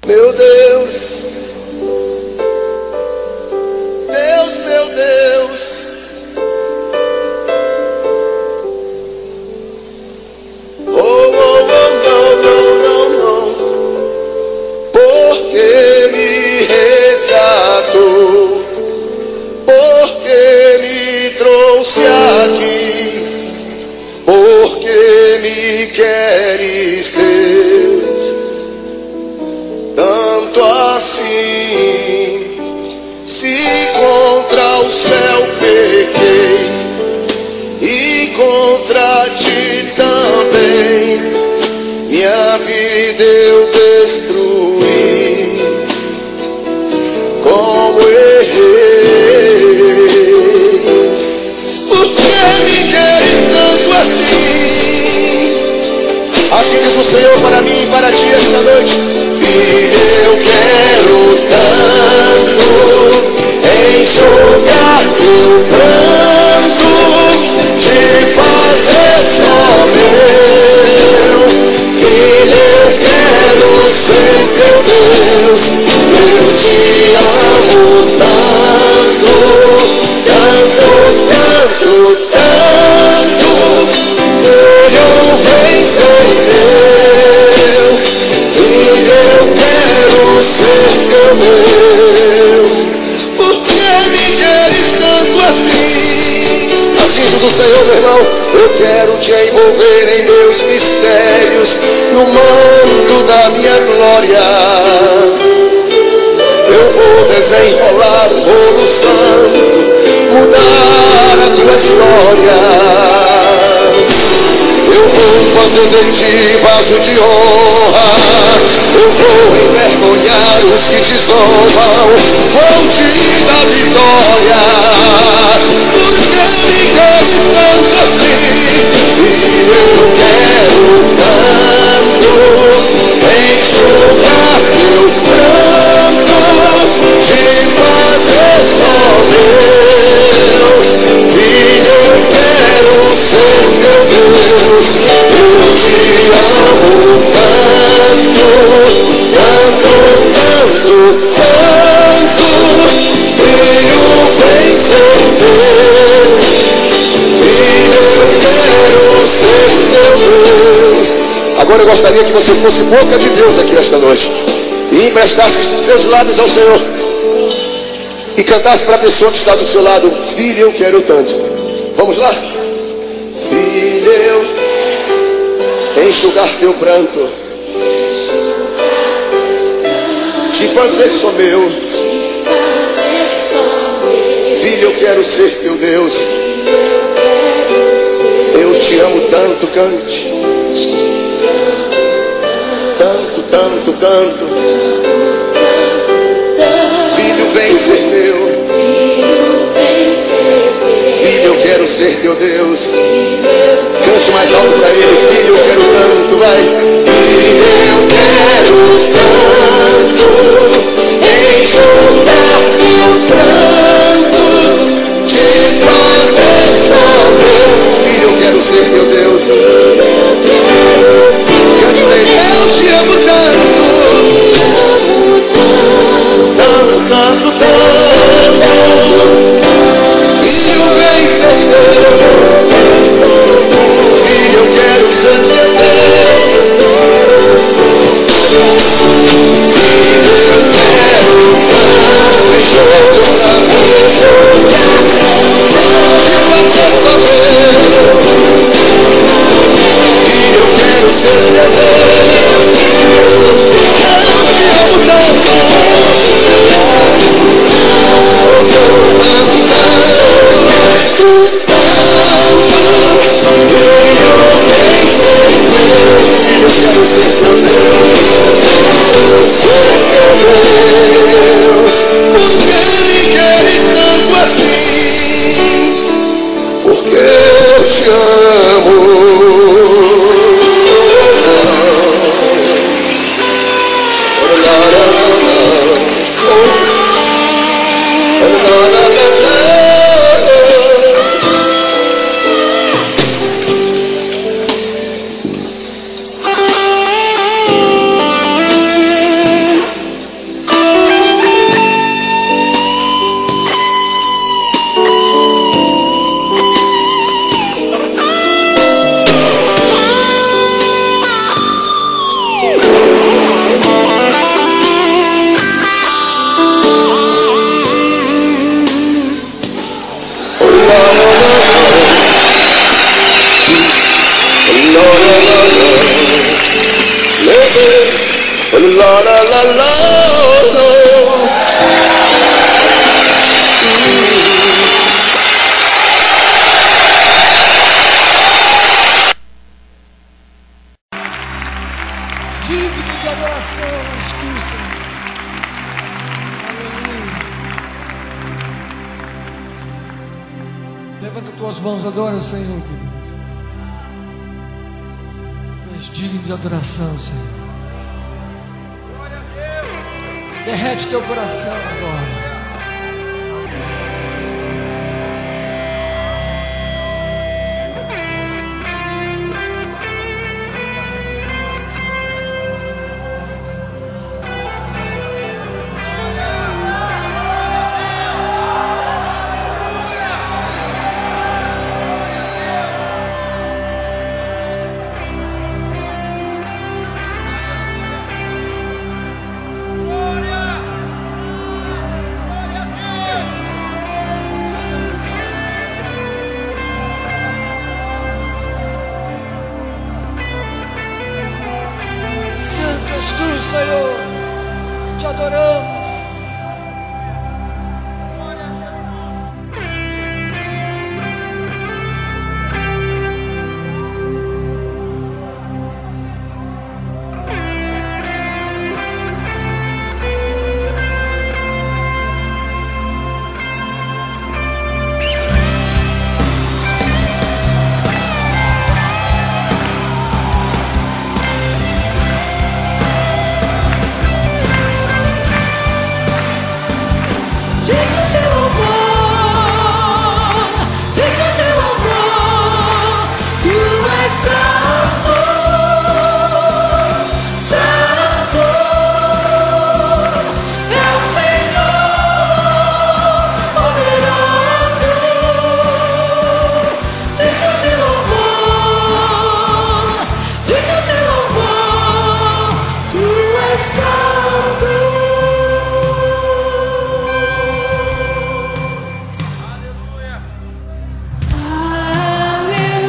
Meu Deus, Deus, meu Deus, oh, oh, oh, não, não, não, não, porque me resgatou, porque me trouxe aqui, porque me queres, Deus, tanto assim. Se contra o céu pequei e contra ti também, minha vida eu destruí, como errei. Por que me queres tanto assim? Assim diz o Senhor para mim e para ti esta noite: filho, eu quero tanto enxugar teu pranto, te fazer só meu. Filho, eu quero ser teu Deus, eu te amo tanto, tanto, tanto, tanto. Filho, vem ser meu, filho, eu quero ser teu Deus. Por que me queres tanto assim? Assim diz o Senhor, meu irmão: eu quero te envolver em meus mistérios, no manto da minha glória. Eu vou desenrolar o bolo santo, mudar a tua história. Eu vou fazer de ti vaso de honra, eu vou envergonhar os que te zombam, vou te dar vitória. Por que me queres tanto assim? E eu quero tanto enxugar teu pranto, te fazer só meu. Filho, eu quero ser teu Deus, eu te amo tanto, tanto, tanto, tanto. Filho, vem ser meu, filho, eu quero ser teu Deus. Agora eu gostaria que você fosse boca de Deus aqui esta noite e emprestasse seus lábios ao Senhor e cantasse para a pessoa que está do seu lado: filho, eu quero tanto. Vamos lá? Filho, eu enxugar teu pranto, te fazer só meu. Filho, eu quero ser teu Deus, eu te amo tanto, cante. Tanto, tanto, tanto. Filho, vem ser meu. Filho, eu quero ser teu Deus. Cante mais alto para ele: filho, eu quero tanto, vai. Filho, eu quero tanto enxugar teu pranto, te fazer só meu. Filho, eu quero ser teu Deus. Cante para ele: eu te amo tanto, tanto, tanto, tanto. Filho, vem ser Deus. Filho, eu quero ser teu Deus. Digno de adoração, escuta. Aleluia. Levanta tuas mãos, adora o Senhor, querido. Tu és digno de adoração, Senhor. Derrete teu coração agora. Tu, Senhor, te adoramos. Aleluia.